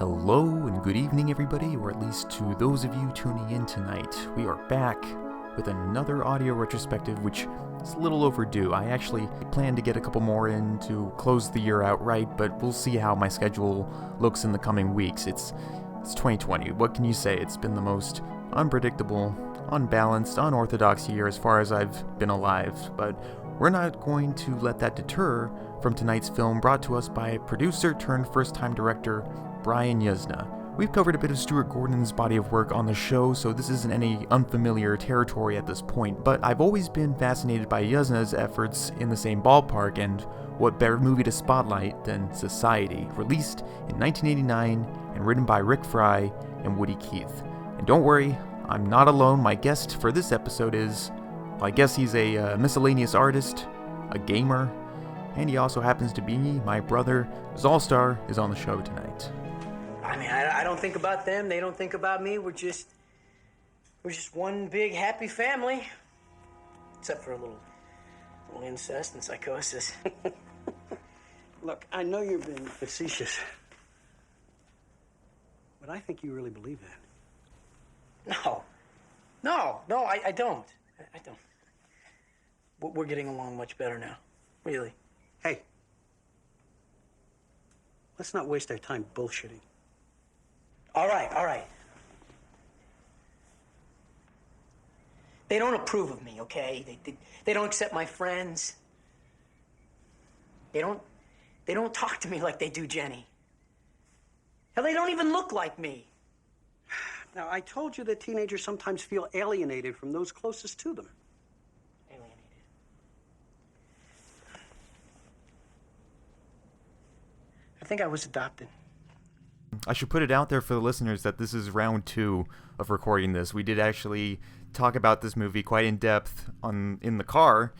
Hello and good evening, everybody, or at least to those of you tuning in tonight. We are back with another audio retrospective, which is a little overdue. I actually plan to get a couple more in to close the year out right, but we'll see how my schedule looks in the coming weeks. It's 2020. What can you say? It's been the most unpredictable, unbalanced, unorthodox year as far as I've been alive, but we're not going to let that deter from tonight's film, brought to us by producer turned first-time director Brian Yuzna. We've covered a bit of Stuart Gordon's body of work on the show, so this isn't any unfamiliar territory at this point, but I've always been fascinated by Yuzna's efforts in the same ballpark, and what better movie to spotlight than Society, released in 1989 and written by Rick Fry and Woody Keith. And don't worry, I'm not alone. My guest for this episode is, well, I guess he's a miscellaneous artist, a gamer, and he also happens to be my brother. Zolstar is on the show tonight. I mean, I don't think about them. They don't think about me. We're just one big happy family. Except for a little incest and psychosis. Look, I know you're being facetious, but I think you really believe that. No, I don't. I don't. We're getting along much better now. Really. Hey, let's not waste our time bullshitting. All right. They don't approve of me, okay? They don't accept my friends. They don't talk to me like they do Jenny. Hell, they don't even look like me. Now, I told you that teenagers sometimes feel alienated from those closest to them. Alienated. I think I was adopted. I should put it out there for the listeners that this is round 2 of recording this. We did actually talk about this movie quite in depth in the car,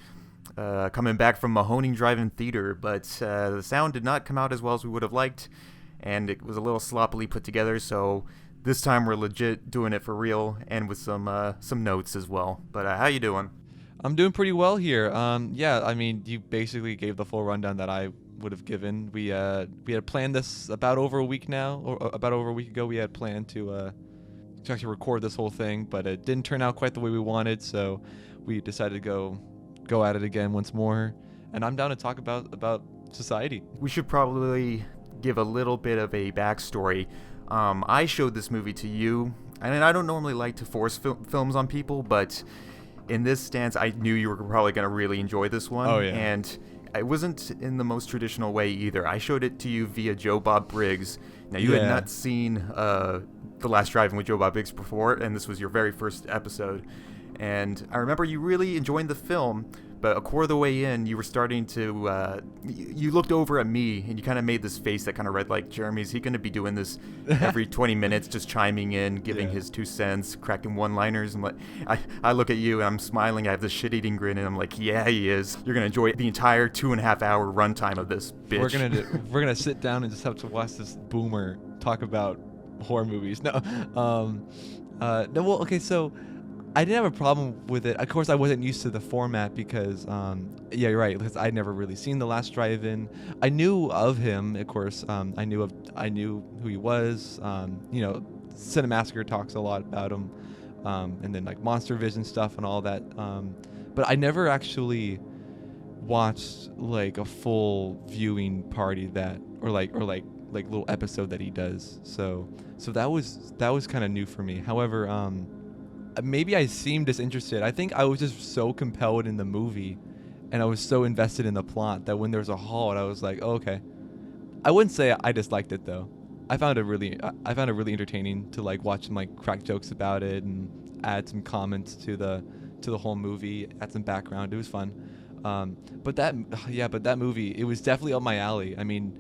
coming back from Mahoning Drive-In Theater, but the sound did not come out as well as we would have liked, and it was a little sloppily put together, so this time we're legit doing it for real, and with some notes as well. But how you doing? I'm doing pretty well here. Yeah, I mean, you basically gave the full rundown that I would have given. We had planned this about over a week now, or about over a week ago. We had planned to actually record this whole thing, but it didn't turn out quite the way we wanted, so we decided to go at it again once more. And I'm down to talk about Society. We should probably give a little bit of a backstory. I showed this movie to you, and I don't normally like to force films on people, but in this stance, I knew you were probably going to really enjoy this one. Oh, yeah. And it wasn't in the most traditional way either. I showed it to you via Joe Bob Briggs. Now, you had not seen The Last Drive-In with Joe Bob Briggs before, and this was your very first episode. And I remember you really enjoying the film, but a quarter of the way in, you were starting to, you looked over at me, and you kind of made this face that kind of read like, Jeremy, is he going to be doing this every 20 minutes, just chiming in, giving his 2 cents, cracking one-liners? And like, I look at you, and I'm smiling, I have this shit-eating grin, and I'm like, yeah, he is. You're going to enjoy the entire 2.5-hour runtime of this bitch. We're gonna sit down and just have to watch this boomer talk about horror movies. No, well, okay, so I didn't have a problem with it. Of course, I wasn't used to the format because, yeah, you're right. Because I'd never really seen The Last Drive-In. I knew of him, of course. I knew who he was. Cinemassacre talks a lot about him, and then like Monster Vision stuff and all that. But I never actually watched like a full viewing party or little episode that he does. So that was kind of new for me. However, maybe I seemed disinterested. I think I was just so compelled in the movie, and I was so invested in the plot that when there was a halt, I was like, oh, okay. I wouldn't say I disliked it though. I found it really entertaining to like watch some like crack jokes about it and add some comments to the whole movie, add some background. It was fun. But that movie, it was definitely up my alley. I mean,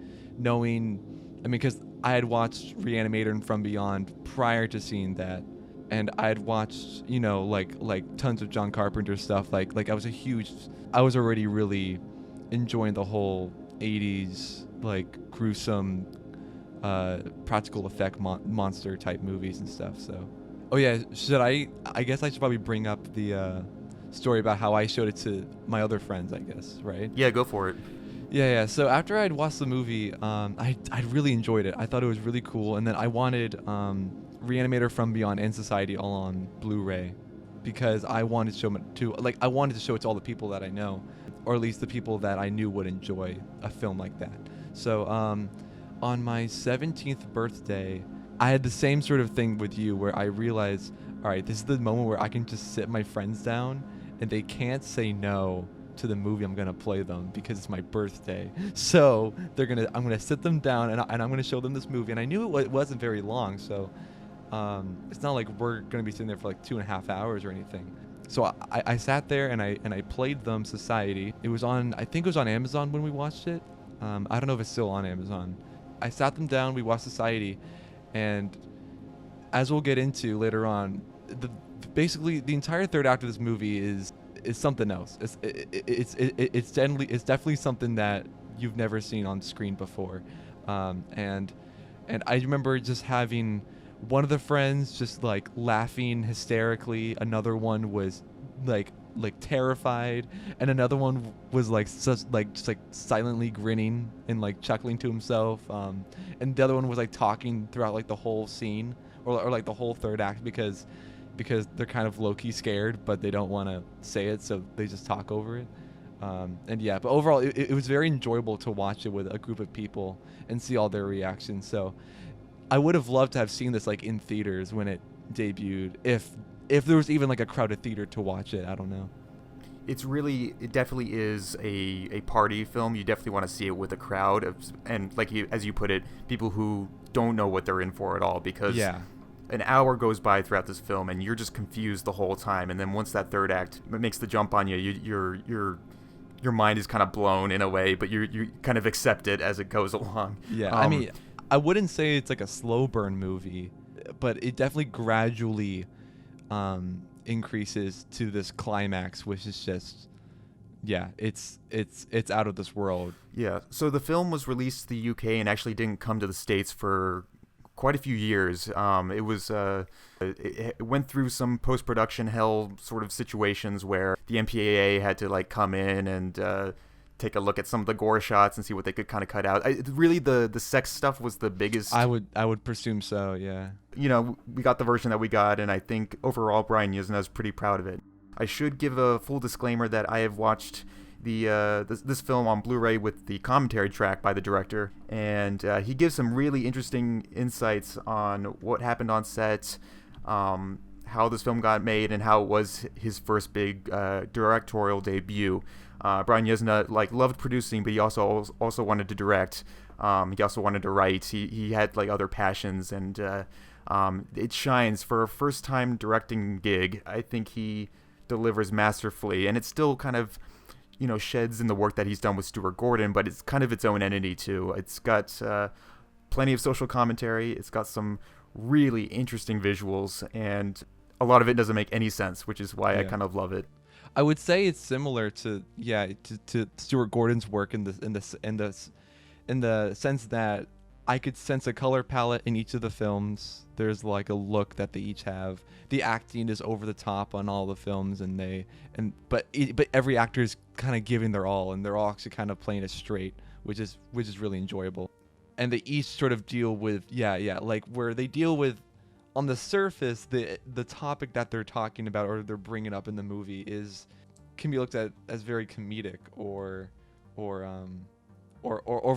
because I had watched Reanimator and From Beyond prior to seeing that. And I had watched, like tons of John Carpenter stuff. Like I was already really enjoying the whole 80s, like gruesome, practical effect monster type movies and stuff. So, oh yeah, I guess I should probably bring up the story about how I showed it to my other friends, I guess, right? Yeah, go for it. Yeah. So after I'd watched the movie, I really enjoyed it. I thought it was really cool, and then I wanted Reanimator from Beyond and Society all on Blu-ray because I wanted to show it to I wanted to show it to all the people that I know, or at least the people that I knew would enjoy a film like that. So on my 17th birthday, I had the same sort of thing with you where I realized, all right, this is the moment where I can just sit my friends down and they can't say no to the movie I'm gonna play them because it's my birthday. So I'm gonna sit them down and I'm gonna show them this movie. And I knew it wasn't very long, so it's not like we're gonna be sitting there for like 2.5 hours or anything. So I sat there and I played them Society. It was on, I think it was on Amazon when we watched it. I don't know if it's still on Amazon. I sat them down, we watched Society, and as we'll get into later on, basically the entire third act of this movie is something else. It's definitely something that you've never seen on screen before, and I remember just having one of the friends just like laughing hysterically, another one was like terrified, and another one was just silently grinning and like chuckling to himself, and the other one was like talking throughout like the whole scene or like the whole third act because they're kind of low-key scared, but they don't want to say it, so they just talk over it. And yeah, but overall it was very enjoyable to watch it with a group of people and see all their reactions. So I would have loved to have seen this like in theaters when it debuted, if there was even like a crowded theater to watch it. I don't know. It definitely is a party film. You definitely want to see it with a crowd and like as you put it, people who don't know what they're in for at all, because an hour goes by throughout this film and you're just confused the whole time, and then once that third act makes the jump on you, your mind is kind of blown in a way, but you kind of accept it as it goes along. I mean, I wouldn't say it's like a slow burn movie, but it definitely gradually increases to this climax, which is just, it's out of this world. Yeah. So the film was released in the UK and actually didn't come to the States for quite a few years. It went through some post-production hell sort of situations where the MPAA had to like come in and take a look at some of the gore shots and see what they could kind of cut out. Really, the sex stuff was the biggest. I would presume so, yeah. You know, we got the version that we got, and I think overall Brian Yuzna is pretty proud of it. I should give a full disclaimer that I have watched this film on Blu-ray with the commentary track by the director, and he gives some really interesting insights on what happened on set, how this film got made, and how it was his first big directorial debut. Brian Yuzna loved producing, but he also wanted to direct. He also wanted to write. He had like other passions, and it shines for a first-time directing gig. I think he delivers masterfully, and it still kind of, sheds in the work that he's done with Stuart Gordon, but it's kind of its own entity too. It's got plenty of social commentary. It's got some really interesting visuals, and a lot of it doesn't make any sense, which is why I kind of love it. I would say it's similar to Stuart Gordon's work in the sense that I could sense a color palette in each of the films. There's like a look that they each have. The acting is over the top on all the films, but every actor is kind of giving their all, and they're all actually kind of playing it straight, which is really enjoyable. And they each sort of deal with like where they deal with on the surface the topic that they're talking about or they're bringing up in the movie can be looked at as very comedic or over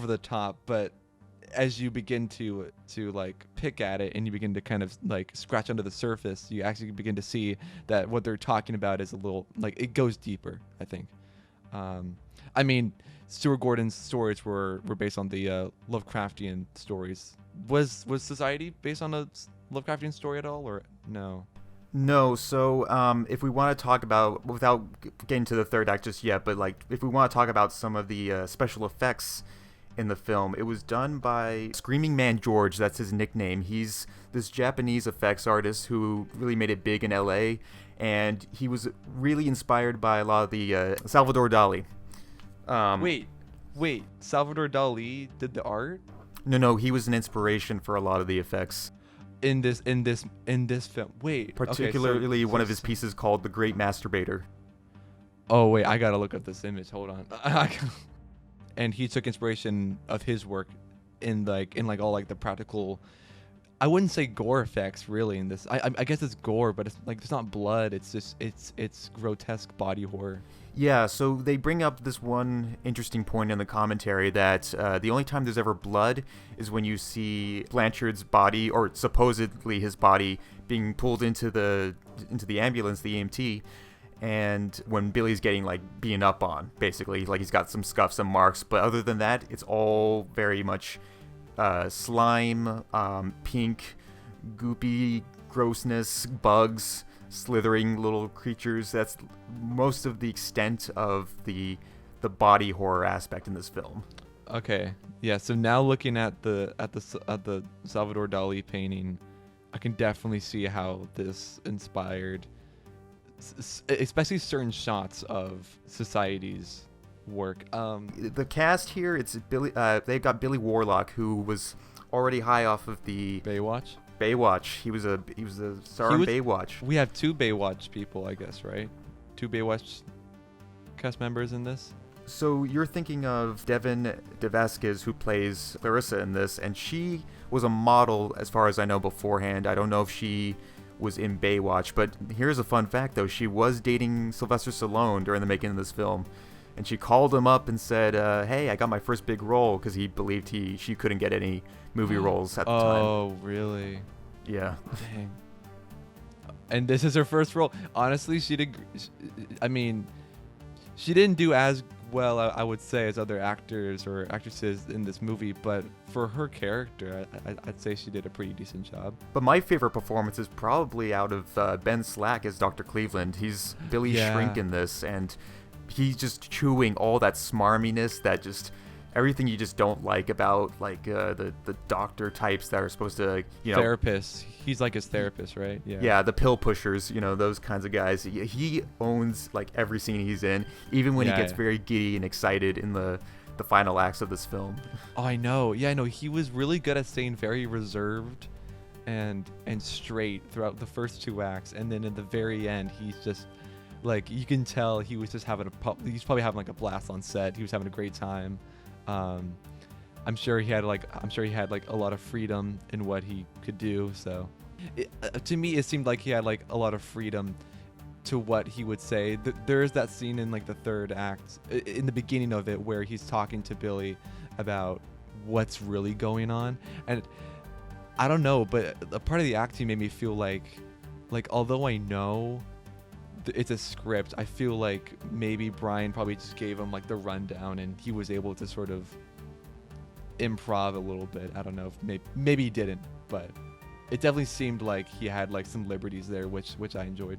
the top, but as you begin to like pick at it and you begin to kind of like scratch under the surface, you actually begin to see that what they're talking about is a little like it goes deeper, I think. I mean, Stuart Gordon's stories were based on the Lovecraftian stories. Was Society based on a Lovecraftian story at all, or no? No. So if we want to talk about, without getting to the third act just yet, but like if we want to talk about some of the special effects in the film, it was done by Screaming Man George. That's his nickname. He's this Japanese effects artist who really made it big in LA, and he was really inspired by a lot of the Salvador Dali. Wait, Salvador Dali did the art? No, he was an inspiration for a lot of the effects in this film. Wait, particularly one of his pieces called The Great Masturbator. Oh wait, I gotta look up this image. Hold on. and he took inspiration of his work in all like the practical. I wouldn't say gore effects really in this. I guess it's gore, but it's like it's not blood. It's just it's grotesque body horror. Yeah, so they bring up this one interesting point in the commentary that the only time there's ever blood is when you see Blanchard's body, or supposedly his body, being pulled into the ambulance, the EMT, and when Billy's getting like beaten up on, basically, like he's got some scuffs, some marks, but other than that, it's all very much slime, pink, goopy grossness, bugs, slithering little creatures. That's most of the extent of the body horror aspect in this film. Okay, yeah. So now looking at the Salvador Dali painting, I can definitely see how this inspired, especially certain shots of society's work. The cast here, it's Billy. They've got Billy Warlock, who was already high off of the Baywatch. He was a star in Baywatch. We have 2 Baywatch people, I guess, right? 2 Baywatch cast members in this. So you're thinking of Devin DeVasquez, who plays Clarissa in this, and she was a model, as far as I know beforehand. I don't know if she was in Baywatch, but here's a fun fact, though. She was dating Sylvester Stallone during the making of this film, and she called him up and said, hey, I got my first big role, because he believed she couldn't get any movie roles at the time. Oh, really? Yeah. Dang. And this is her first role. Honestly, she didn't do as well, I would say, as other actors or actresses in this movie, but for her character, I'd say she did a pretty decent job. But my favorite performance is probably out of Ben Slack as Dr. Cleveland. He's Billy Shrink in this, and he's just chewing all that smarminess, that just everything you just don't like about like the doctor types that are supposed to, therapists. He's like his therapist, right? Yeah, the pill pushers, those kinds of guys. He owns like every scene he's in, even when he gets very giddy and excited in the final acts of this film. Oh, I know. Yeah, I know. He was really good at staying very reserved and straight throughout the first 2 acts, and then in the very end, he's just like, you can tell he was just he's probably having like a blast on set. He was having a great time. I'm sure he had like a lot of freedom in what he could do. So to me, it seemed like he had like a lot of freedom to what he would say. There's that scene in like the 3rd act, in the beginning of it, where he's talking to Billy about what's really going on. And I don't know, but a part of the acting made me feel like although I know it's a script, I feel like maybe Brian probably just gave him like the rundown and he was able to sort of improv a little bit. I don't know if maybe he didn't, but it definitely seemed like he had like some liberties there, which I enjoyed.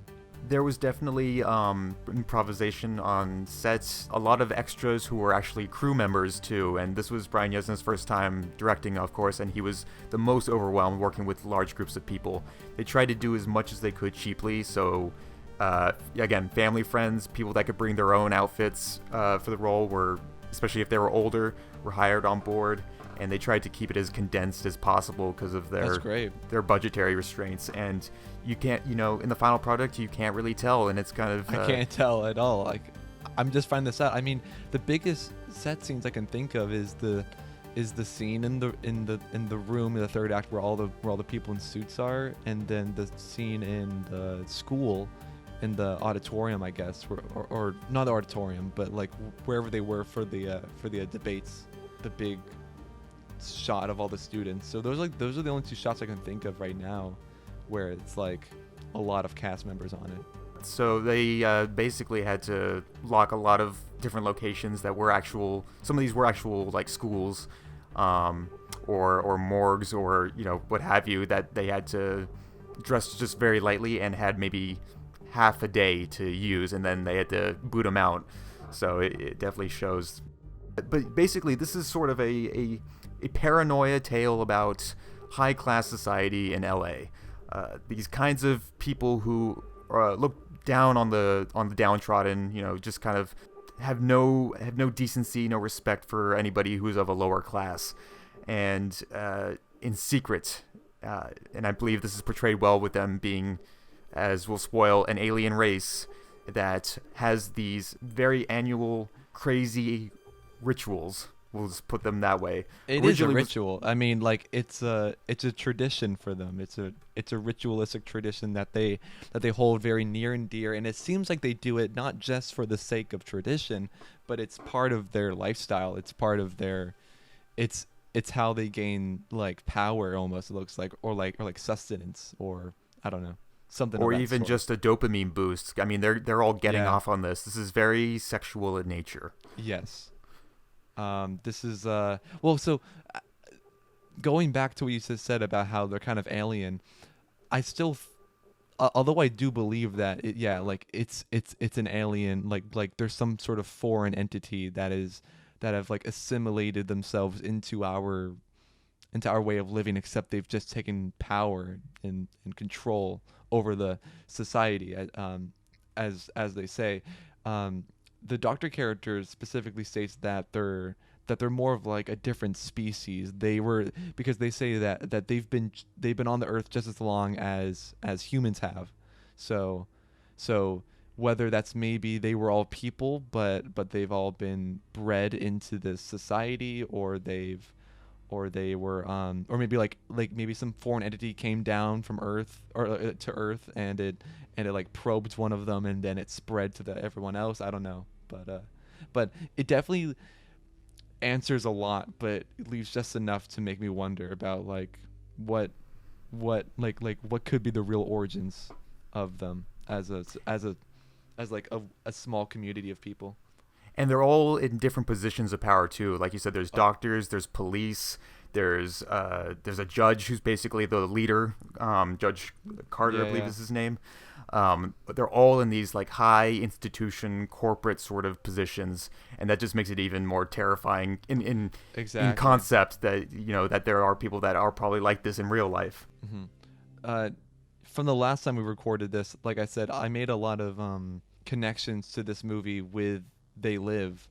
There was definitely improvisation on sets. A lot of extras who were actually crew members too, and this was Brian Yuzna's first time directing, of course, and he was the most overwhelmed working with large groups of people. They tried to do as much as they could cheaply, so again, family, friends, people that could bring their own outfits for the role were, especially if they were older, were hired on board, and they tried to keep it as condensed as possible because of their budgetary restraints. And you can't, in the final product, you can't really tell, and it's kind of I can't tell at all. Like, I'm just finding this out. I mean, the biggest set scenes I can think of is the scene in the room in the 3rd act where all the people in suits are, and then the scene in the school, in the auditorium, I guess, or not the auditorium, but like wherever they were for the debates, the big shot of all the students. So those are the only 2 shots I can think of right now where it's like a lot of cast members on it. So they basically had to lock a lot of different locations that were actual. Some of these were actual like schools, or morgues, or what have you, that they had to dress just very lightly and had maybe half a day to use, and then they had to boot them out. So it definitely shows. But basically, this is sort of a paranoia tale about high class society in LA. These kinds of people who look down on the downtrodden, just kind of have no decency, no respect for anybody who's of a lower class, and in secret. And I believe this is portrayed well with them being, as will spoil, an alien race that has these very annual, crazy rituals. We'll just put them that way. It is a ritual. I mean, like it's a tradition for them. It's a ritualistic tradition that they hold very near and dear, and it seems like they do it not just for the sake of tradition, but it's part of their lifestyle. It's part of their it's how they gain like power almost, it looks like, or like sustenance, or I don't know, something, or of that even sort. just a dopamine boost. I mean, they're all getting off on this. This is very sexual in nature. Yes. This is so going back to what you just said about how they're kind of alien, I still although I do believe that it's an alien, like there's some sort of foreign entity that have like assimilated themselves into our way of living, except they've just taken power and control over the society, as they say. The Doctor character specifically states that they're more of like a different species. Because they say that they've been on the Earth just as long as humans have. So whether that's maybe they were all people, but they've all been bred into this society, or they were or maybe like maybe some foreign entity came down from Earth or to Earth, and it like probed one of them, and then it spread to everyone else. I don't know, but it definitely answers a lot, but it leaves just enough to make me wonder about like what could be the real origins of them as like a small community of people. And they're all in different positions of power too. Like you said, there's doctors, there's police, there's a judge who's basically the leader, Judge Carter, I believe is his name. But they're all in these like high institution corporate sort of positions, and that just makes it even more terrifying in concept that that there are people that are probably like this in real life. Mm-hmm. From the last time we recorded this, like I said, I made a lot of connections to this movie with They Live,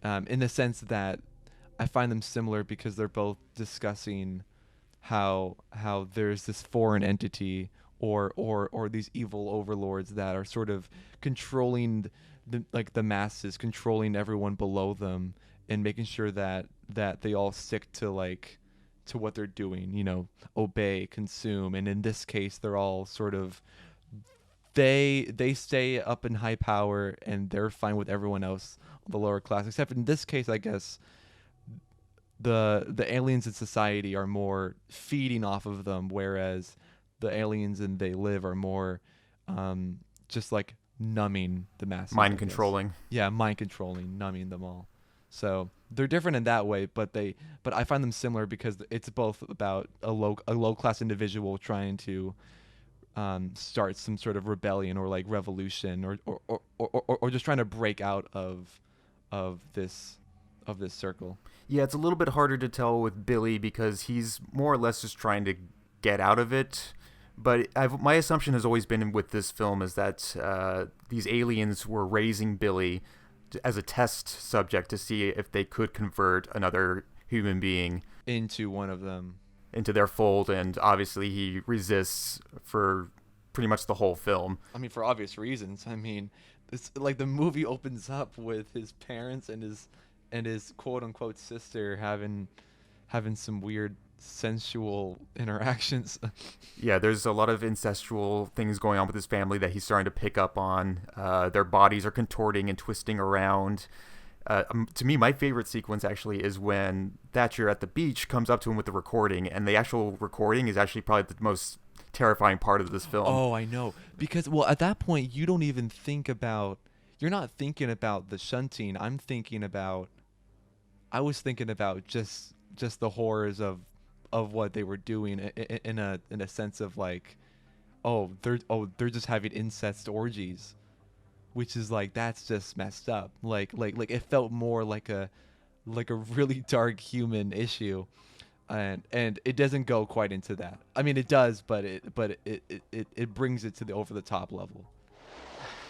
in the sense that I find them similar because they're both discussing how there's this foreign entity or these evil overlords that are sort of controlling the masses, controlling everyone below them, and making sure that they all stick to what they're doing, obey, consume. And in this case, they're all sort of they stay up in high power, and they're fine with everyone else, the lower class, except in this case, I guess the aliens in society are more feeding off of them, whereas the aliens in They Live are more just like numbing the masses. Mind controlling. Yeah, mind controlling, numbing them all. So they're different in that way, but I find them similar because it's both about a low class individual trying to start some sort of rebellion or like revolution, or just trying to break out of this circle. Yeah, it's a little bit harder to tell with Billy because he's more or less just trying to get out of it. But my assumption has always been with this film is that these aliens were raising Billy as a test subject to see if they could convert another human being into one of them, into their fold, and obviously he resists for pretty much the whole film. I mean, for obvious reasons. I mean, it's like the movie opens up with his parents and his quote unquote sister having some weird sensual interactions. Yeah, there's a lot of incestual things going on with his family that he's starting to pick up on. Their bodies are contorting and twisting around. To me, my favorite sequence actually is when Thatcher at the beach comes up to him with the recording, and the actual recording is actually probably the most terrifying part of this film. Oh, I know. Because, well, at that point, you don't even think about... You're not thinking about the shunting. I was thinking about just the horrors of what they were doing in a sense of like, they're just having incest orgies, which is like, that's just messed up. Like it felt more like a really dark human issue, and it doesn't go quite into that. I mean, it does, but it brings it to the over the top level.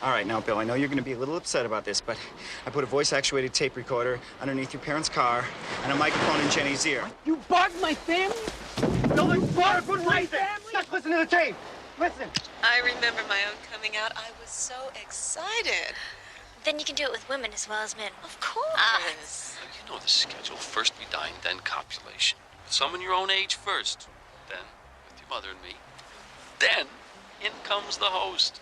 All right, now, Bill, I know you're going to be a little upset about this, but I put a voice-actuated tape recorder underneath your parents' car and a microphone in Jenny's ear. You barked my family? No, you barked my family! Just listen to the tape! Listen! I remember my own coming out. I was so excited. Then you can do it with women as well as men. Of course. You know the schedule. First we dine, then copulation. With someone your own age first. Then with your mother and me. Then in comes the host.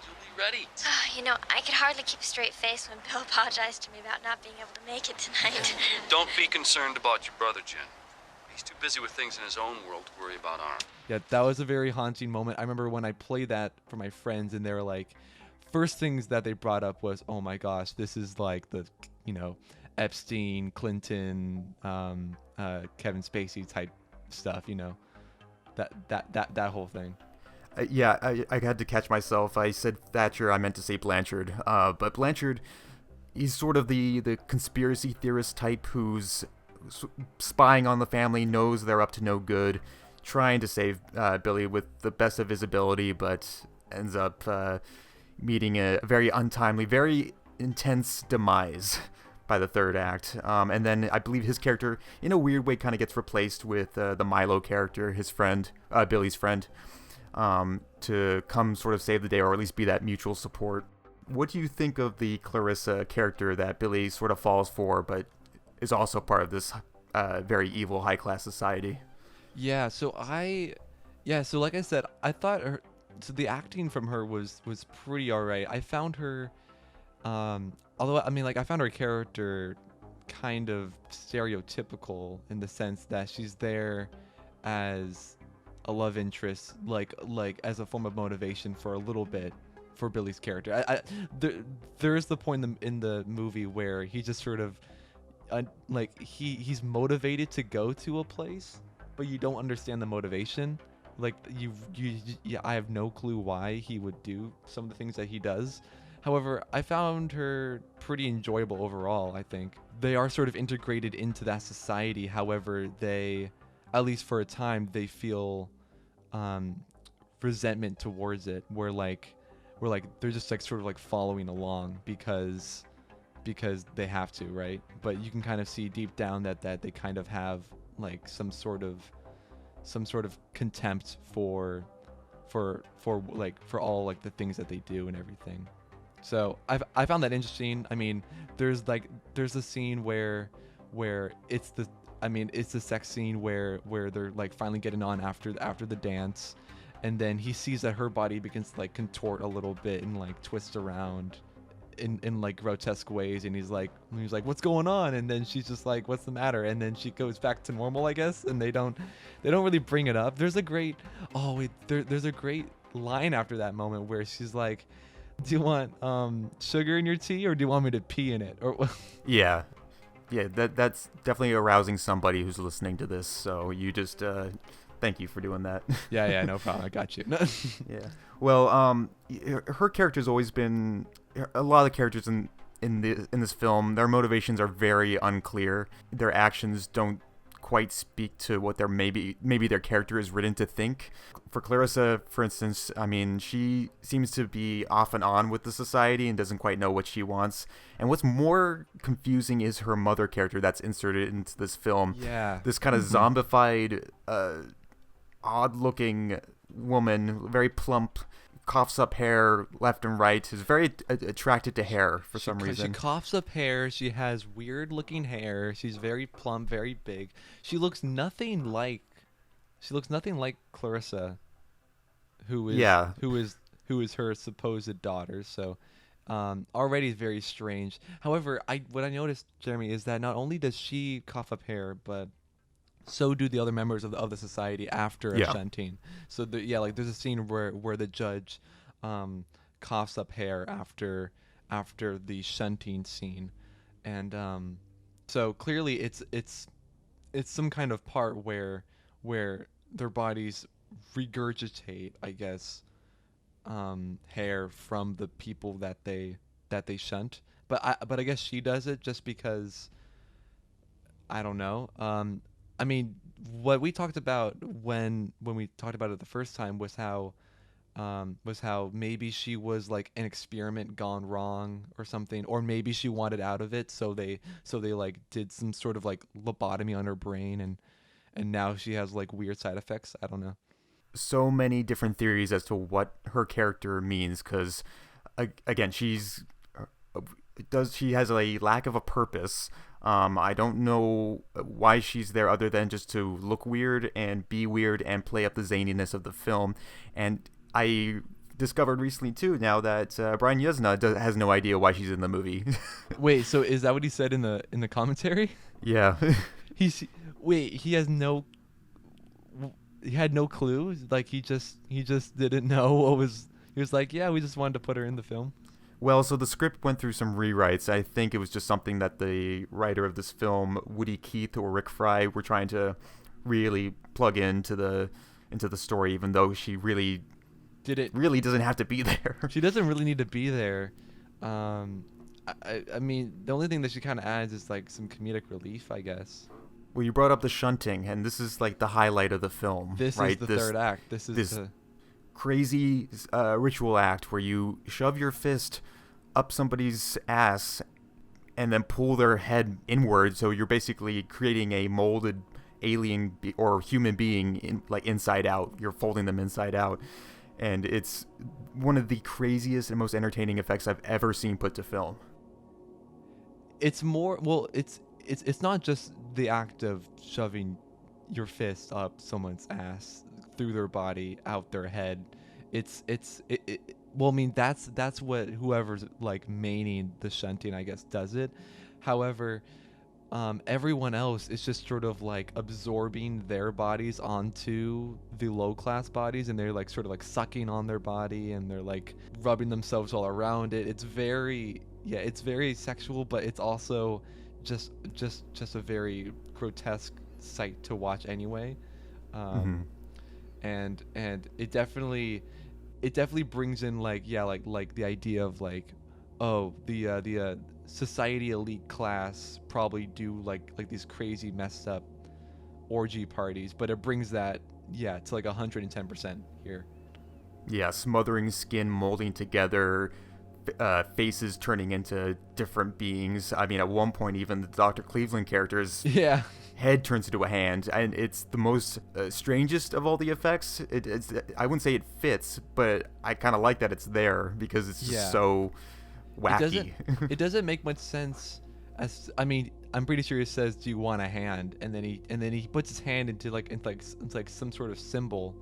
You'll be ready. You know, I could hardly keep a straight face when Bill apologized to me about not being able to make it tonight. Don't be concerned about your brother, Jen. He's too busy with things in his own world to worry about ours. Yeah, that was a very haunting moment. I remember when I played that for my friends, and they were like, first things that they brought up was, oh my gosh, this is like the, you know, Epstein, Clinton, Kevin Spacey type stuff, you know, that whole thing. Yeah, I had to catch myself. I said Thatcher, I meant to say Blanchard. But Blanchard, he's sort of the conspiracy theorist type who's spying on the family, knows they're up to no good, trying to save Billy with the best of his ability, but ends up meeting a very untimely, very intense demise by the third act. And then I believe his character, in a weird way, kind of gets replaced with the Milo character, his friend, Billy's friend, to come sort of save the day, or at least be that mutual support. What do you think of the Clarissa character that Billy sort of falls for, but is also part of this very evil high-class society? Yeah, so like I said, I thought so the acting from her was pretty alright. I found her, although I mean, like, I found her character kind of stereotypical in the sense that she's there as a love interest, like as a form of motivation for a little bit for Billy's character. There's the point in the movie where he just sort of like he's motivated to go to a place, but you don't understand the motivation. Like I have no clue why he would do some of the things that he does. However, I found her pretty enjoyable overall. I think they are sort of integrated into that society. However, they, at least for a time, they feel resentment towards it, where they're just like sort of like following along because they have to, right? But you can kind of see deep down that they kind of have like some sort of contempt for all like the things that they do and everything. So I found that interesting. I mean, there's a scene where it's the sex scene where they're like finally getting on after the dance, and then he sees that her body begins to like contort a little bit and like twist around in like grotesque ways, and he's like what's going on? And then she's just like, what's the matter? And then she goes back to normal, I guess, and they don't really bring it up. There's a great there's a great line after that moment where she's like, do you want sugar in your tea, or do you want me to pee in it? Or Yeah, that's definitely arousing somebody who's listening to this, so you just thank you for doing that. yeah, no problem, I got you. Yeah, well, her character's always been, a lot of the characters in this film, their motivations are very unclear. Their actions don't quite speak to what their maybe their character is written to think. For Clarissa, for instance, I mean, she seems to be off and on with the society and doesn't quite know what she wants. And what's more confusing is her mother character that's inserted into this film. Yeah. This kind of zombified, odd-looking woman, very plump, coughs up hair left and right, is very attracted to hair for some reason. She coughs up hair. She has weird looking hair. She's very plump, very big. She looks nothing like Clarissa, who is her supposed daughter. So already very strange. However, what I noticed, Jeremy, is that not only does she cough up hair, but so do the other members of the society after a shunting. So there's a scene where the judge coughs up hair after the shunting scene, and so clearly it's some kind of part where their bodies regurgitate, I guess, hair from the people that they shunt. But I guess she does it just because, I don't know. I mean, what we talked about when we talked about it the first time was how maybe she was like an experiment gone wrong or something, or maybe she wanted out of it, so they like did some sort of like lobotomy on her brain, and now she has like weird side effects. I don't know. So many different theories as to what her character means, because again, she's she has a lack of a purpose. I don't know why she's there other than just to look weird and be weird and play up the zaniness of the film. And I discovered recently too now that Brian Yuzna has no idea why she's in the movie. Wait, so is that what he said in the commentary? Yeah. He had no clue. Like he just didn't know what was. He was like, yeah, we just wanted to put her in the film. Well, so the script went through some rewrites. I think it was just something that the writer of this film, Woody Keith or Rick Fry, were trying to really plug into the story, even though she really doesn't have to be there. She doesn't really need to be there. I mean, the only thing that she kind of adds is like some comedic relief, I guess. Well, you brought up the shunting, and this is like the highlight of the film. This right? is the third act. This is the crazy ritual act where you shove your fist up somebody's ass and then pull their head inward, so you're basically creating a molded alien or human being inside out. You're folding them inside out, and it's one of the craziest and most entertaining effects I've ever seen put to film. It's more, well, it's not just the act of shoving your fist up someone's ass, through their body, out their head. Well, I mean, that's what whoever's like maining the shunting, I guess, does it. However, everyone else is just sort of like absorbing their bodies onto the low class bodies, and they're like sort of like sucking on their body, and they're like rubbing themselves all around it. It's very sexual, but it's also just a very grotesque sight to watch anyway. And it definitely brings in like the idea of like, oh, the society elite class probably do like these crazy messed up orgy parties, but it brings that to like 110% here. Yeah, smothering skin, molding together, faces turning into different beings. I mean, at one point even the Dr. Cleveland character's head turns into a hand, and it's the most strangest of all the effects. It's I wouldn't say it fits, but I kind of like that it's there because it's just so wacky. It doesn't make much sense. I mean, I'm pretty sure he says, "Do you want a hand?" and then he puts his hand into some sort of symbol.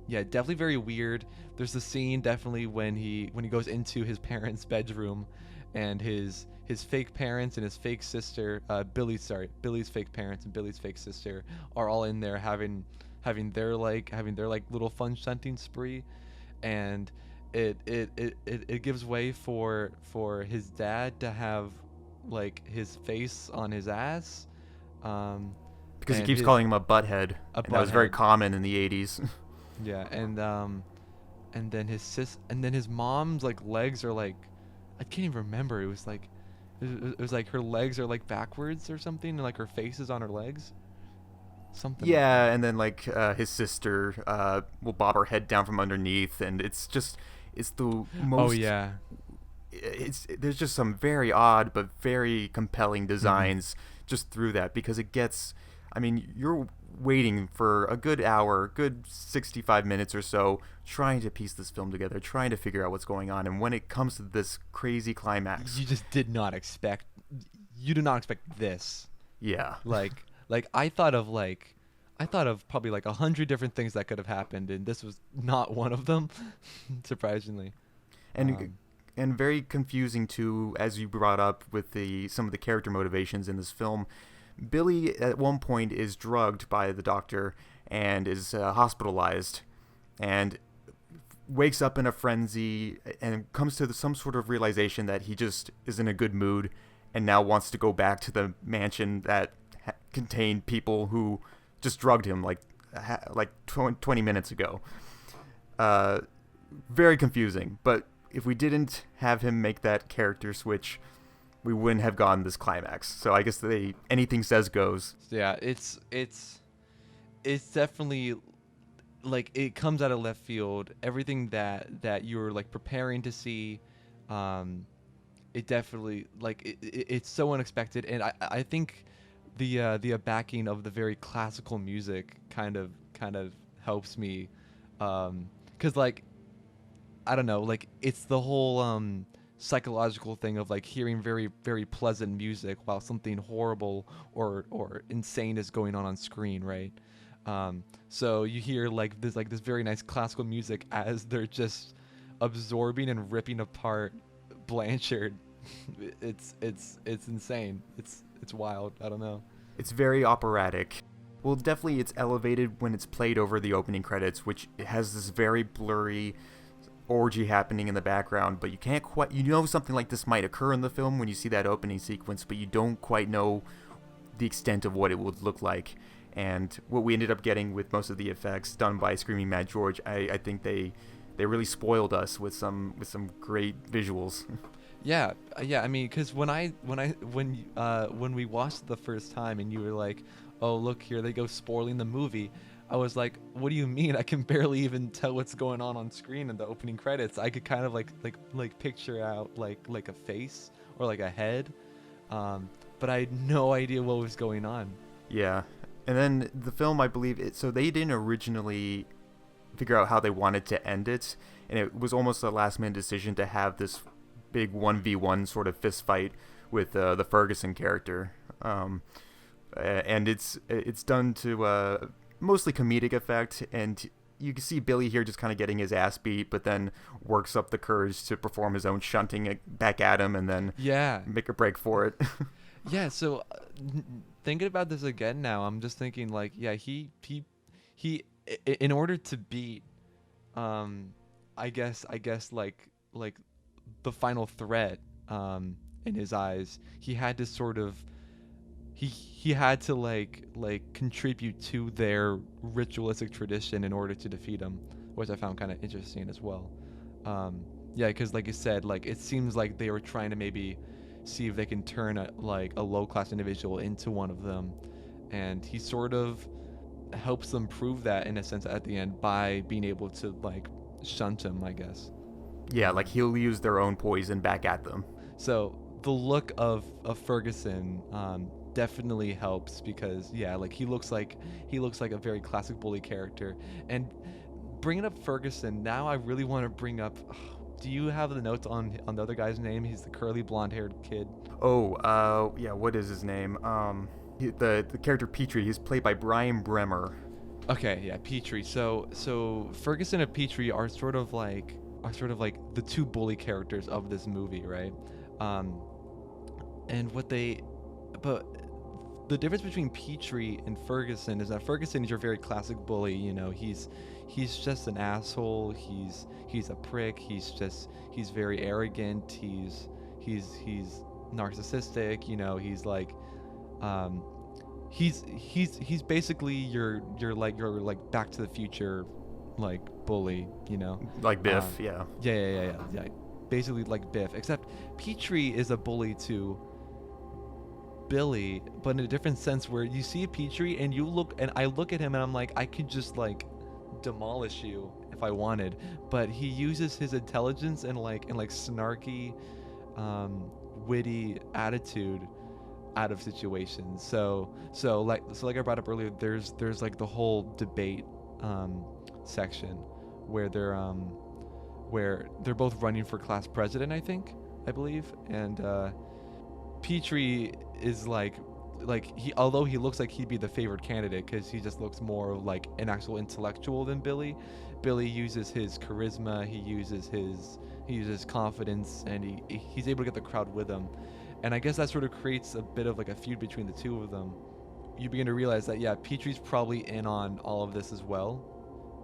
Definitely very weird. There's the scene definitely when he goes into his parents' bedroom, and his fake parents and his fake sister, Billy's fake parents and Billy's fake sister are all in there having their little fun shunting spree, and it gives way for his dad to have like his face on his ass, because he keeps calling him a butthead. And that was very common in the 80s. Yeah, and then his mom's like legs are like, I can't even remember. It was like her legs are like backwards or something, and like her face is on her legs. Something. Yeah, and then like his sister will bob her head down from underneath, and it's the most. Oh yeah. There's just some very odd but very compelling designs just through that, because it gets. I mean, you're waiting for a good hour, good 65 minutes or so, trying to piece this film together, trying to figure out what's going on, and when it comes to this crazy climax, you do not expect this. Yeah. Like I thought of probably like 100 different things that could have happened, and this was not one of them, surprisingly. And very confusing too, as you brought up with some of the character motivations in this film. Billy at one point is drugged by the doctor and is hospitalized, and wakes up in a frenzy and comes to some sort of realization that he just is in a good mood and now wants to go back to the mansion that contained people who just drugged him like 20 minutes ago. Very confusing, but if we didn't have him make that character switch, we wouldn't have gotten this climax. So I guess anything says goes. Yeah, it's definitely like it comes out of left field. Everything that you're like preparing to see, it definitely it's so unexpected, and I think the backing of the very classical music kind of helps me, 'cause like I don't know, like it's the whole psychological thing of like hearing very, very pleasant music while something horrible or insane is going on screen, right? So you hear like this very nice classical music as they're just absorbing and ripping apart Blanchard. It's insane. It's wild. I don't know. It's very operatic. Well, definitely it's elevated when it's played over the opening credits, which has this very blurry orgy happening in the background, but you can't quite, you know, something like this might occur in the film when you see that opening sequence, but you don't quite know the extent of what it would look like. And what we ended up getting with most of the effects done by Screaming Mad George, I think they really spoiled us with some great visuals. Yeah. I mean, because when we watched it the first time and you were like, "Oh, look, here they go spoiling the movie," I was like, "What do you mean? I can barely even tell what's going on screen in the opening credits. I could kind of like picture out like a face or like a head, but I had no idea what was going on." Yeah, and then the film, I believe so they didn't originally figure out how they wanted to end it, and it was almost a last-minute decision to have this big 1v1 sort of fist fight with the Ferguson character, and it's done to mostly comedic effect, and you can see Billy here just kind of getting his ass beat, but then works up the courage to perform his own shunting back at him, and then make a break for it. Yeah, so thinking about this again now, I'm just thinking like, yeah, he in order to beat, I guess like the final threat in his eyes, he had to sort of he had to like contribute to their ritualistic tradition in order to defeat him, which I found kind of interesting as well. Yeah, because like you said, like it seems like they were trying to maybe see if they can turn a low-class individual into one of them, and he sort of helps them prove that in a sense at the end by being able to like shunt him, I guess. Yeah, like he'll use their own poison back at them. So the look of Ferguson definitely helps, because yeah, like he looks like a very classic bully character. And bringing up Ferguson, now I really want to bring up, do you have the notes on the other guy's name? He's the curly blonde-haired kid. Oh, yeah, what is his name? The character Petrie, he's played by Brian Bremer. Okay, yeah, Petrie. So Ferguson and Petrie are sort of like the two bully characters of this movie, right? But the difference between Petrie and Ferguson is that Ferguson is your very classic bully. You know, he's just an asshole. He's a prick. He's very arrogant. He's narcissistic. You know, he's like, he's basically your Back to the Future like bully, you know, like Biff. Yeah, basically like Biff, except Petrie is a bully to Billy, but in a different sense, where you see Petrie and I look at him and I'm like, I could just like demolish you if I wanted, but he uses his intelligence and snarky witty attitude out of situations. So like I brought up earlier, there's like the whole debate section where they're both running for class president, I believe, and Petrie is although he looks like he'd be the favored candidate because he just looks more like an actual intellectual than Billy uses his charisma, he uses confidence, and he's able to get the crowd with him. And I guess that sort of creates a bit of like a feud between the two of them. You begin to realize that, yeah, Petrie's probably in on all of this as well.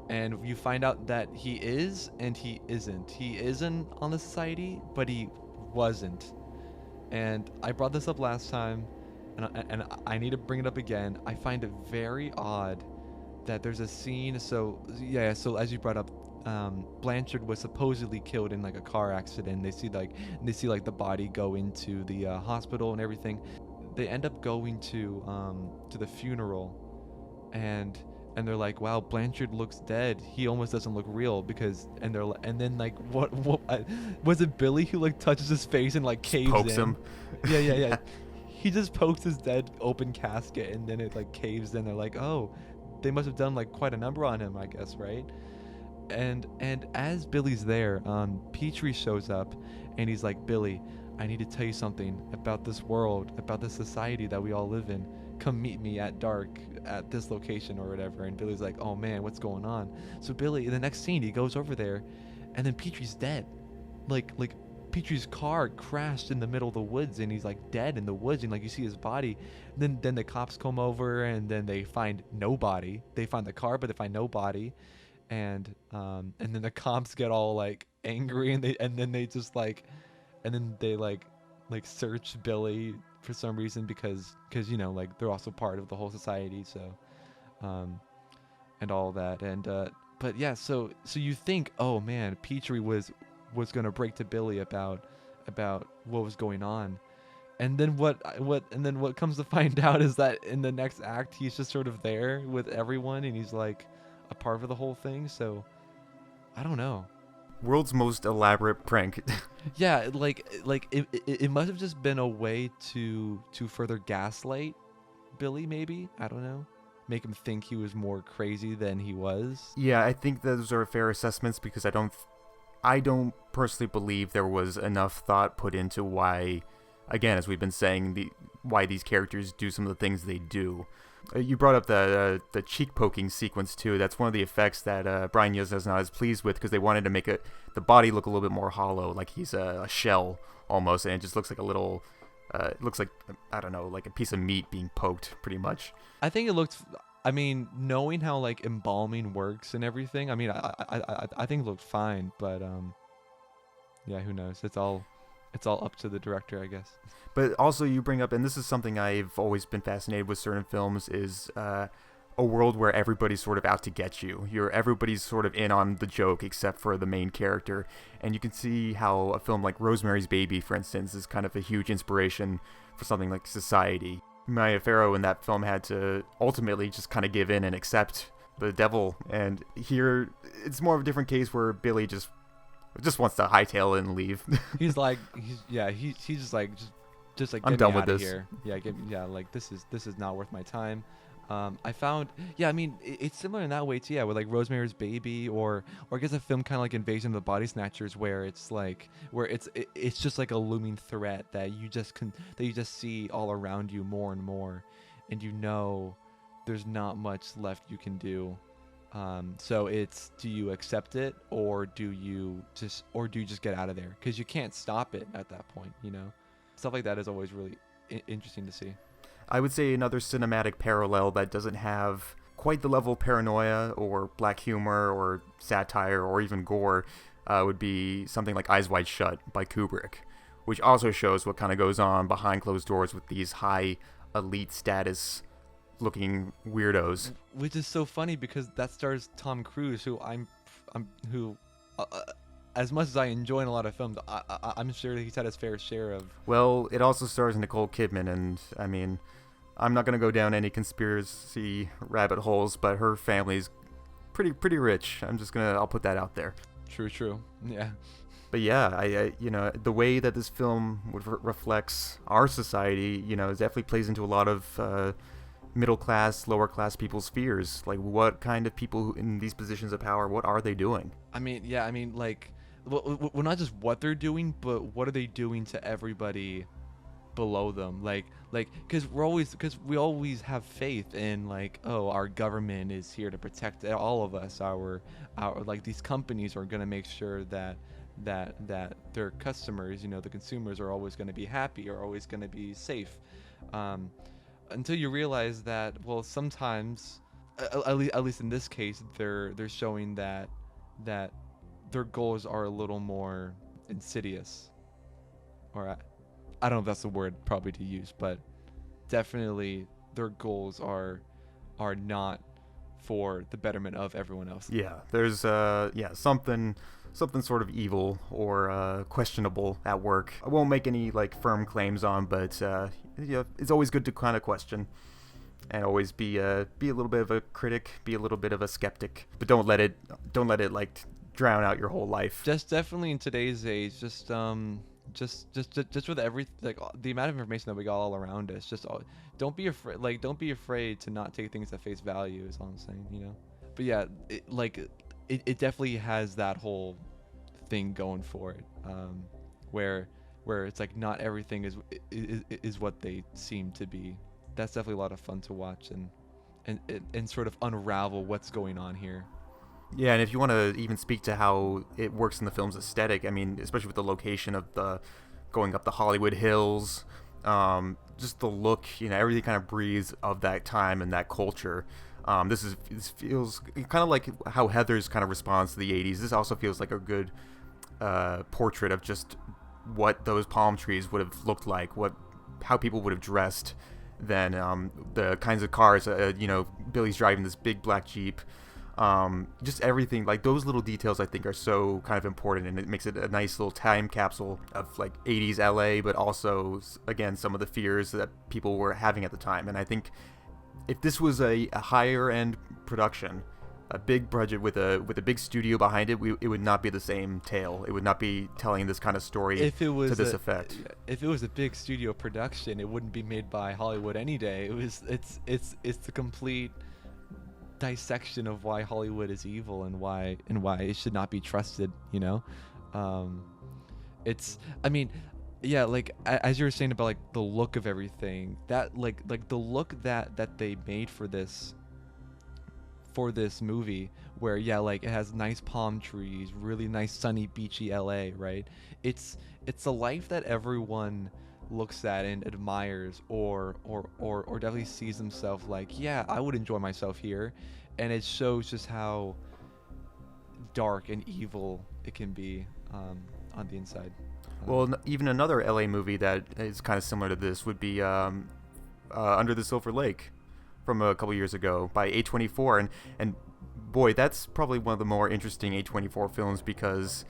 And you find out that he is and he isn't. He isn't on the society, but he wasn't. And I brought this up last time, and I need to bring it up again. I find it very odd that there's a scene. So as you brought up, Blanchard was supposedly killed in like a car accident. They see the body go into the hospital and everything. They end up going to the funeral, and they're like, wow, Blanchard looks dead. He almost doesn't look real and then like what was it, Billy who like touches his face and like caves pokes in? him. Yeah. He just pokes his dead open casket and then it like caves in. They're like, oh, they must have done like quite a number on him, I guess, right? and as Billy's there, Petrie shows up, and he's like, Billy, I need to tell you something about this world, about this society that we all live in. Come meet me at dark at this location or whatever. And Billy's like, oh man, what's going on? So Billy, in the next scene, he goes over there, and then Petrie's dead. Like Petrie's car crashed in the middle of the woods, and he's like dead in the woods, and like you see his body. Then the cops come over, and then they find nobody. They find the car, but they find no body. And then the cops get all like angry, and then they just like, and then they like search Billy for some reason because you know, like they're also part of the whole society, so and all that. And but yeah, so you think, oh man, Petrie was gonna break to Billy about what was going on, and then what comes to find out is that in the next act he's just sort of there with everyone, and he's like a part of the whole thing. So I don't know. World's most elaborate prank. Yeah, like it must have just been a way to further gaslight Billy, maybe. I don't know. Make him think he was more crazy than he was. Yeah, I think those are fair assessments, because I don't personally believe there was enough thought put into why, again, as we've been saying, why these characters do some of the things they do. You brought up the cheek poking sequence too. That's one of the effects that Brian Yuzna is not as pleased with, because they wanted to make the body look a little bit more hollow, like he's a shell almost, and it just looks like a little, it looks like, I don't know, like a piece of meat being poked, pretty much. I think it looked. I mean, knowing how like embalming works and everything, I mean, I think it looked fine, but yeah, who knows? It's all up to the director, I guess. But also, you bring up, and this is something I've always been fascinated with certain films, is a world where everybody's sort of out to get you. Everybody's sort of in on the joke except for the main character. And you can see how a film like Rosemary's Baby, for instance, is kind of a huge inspiration for something like Society. Mia Farrow in that film had to ultimately just kind of give in and accept the devil. And here, it's more of a different case where Billy just wants to hightail it and leave. He's just like I'm get done me with out of this. here. Like this is not worth my time. I found, I mean, it's similar in that way too, with like Rosemary's Baby, or I guess a film kind of like Invasion of the Body Snatchers, where it's just like a looming threat that you just see all around you more and more, and you know there's not much left you can do. So it's, do you accept it, or do you just get out of there, because you can't stop it at that point, you know? Stuff like that is always really interesting to see. I would say another cinematic parallel that doesn't have quite the level of paranoia or black humor or satire or even gore would be something like Eyes Wide Shut by Kubrick, which also shows what kind of goes on behind closed doors with these high elite status looking weirdos. Which is so funny, because that stars Tom Cruise, who as much as I enjoy in a lot of films, I'm sure that he's had his fair share of. Well, it also stars Nicole Kidman, and I mean, I'm not gonna go down any conspiracy rabbit holes, but her family's pretty rich. I'll put that out there. True. Yeah. But yeah, I the way that this film reflects our society, it definitely plays into a lot of middle class, lower class people's fears. Like, what kind of people in these positions of power, what are they doing? I mean, like, well, not just what they're doing, but what are they doing to everybody below them? Like, because we always have faith in, like, oh, our government is here to protect all of us. Our like, these companies are gonna make sure that their customers, the consumers, are always gonna be happy, or always gonna be safe. Until you realize that, well, sometimes, at least in this case, they're showing that their goals are a little more insidious, or I don't know if that's the word probably to use, but definitely their goals are not for the betterment of everyone else. Yeah, there's something sort of evil or questionable at work. I won't make any like firm claims on, but it's always good to kind of question, and always be a little bit of a critic, be a little bit of a skeptic, but don't let it like drown out your whole life. Just definitely in today's age, just with the amount of information that we got all around us, don't be afraid to not take things at face value, is all I'm saying, But yeah, it definitely has that whole thing going for it, where it's like not everything is what they seem to be. That's definitely a lot of fun to watch and sort of unravel what's going on here. Yeah, and if you want to even speak to how it works in the film's aesthetic, I mean, especially with the location of the going up the Hollywood Hills, just the look, everything kind of breathes of that time and that culture. This feels kind of like how Heather's kind of responds to the 80s. This also feels like a good portrait of just what those palm trees would have looked like, how people would have dressed then, the kinds of cars, Billy's driving this big black Jeep. Just everything, like those little details I think are so kind of important, and it makes it a nice little time capsule of like 80s LA, but also again some of the fears that people were having at the time. And I think if this was a higher end production, a big budget with a big studio behind it, it would not be the same tale. It would not be telling this kind of story to this effect. If it was a big studio production, it wouldn't be made by Hollywood any day. It's the complete dissection of why Hollywood is evil and why it should not be trusted, like as you were saying about like the look of everything, that like the look that they made for this movie, where like it has nice palm trees, really nice sunny beachy LA, right? It's a life that everyone looks at and admires, or definitely sees themselves like, yeah, I would enjoy myself here. And it shows just how dark and evil it can be on the inside. Well, even another LA movie that is kind of similar to this would be Under the Silver Lake from a couple years ago by A24, and boy, that's probably one of the more interesting A24 films, because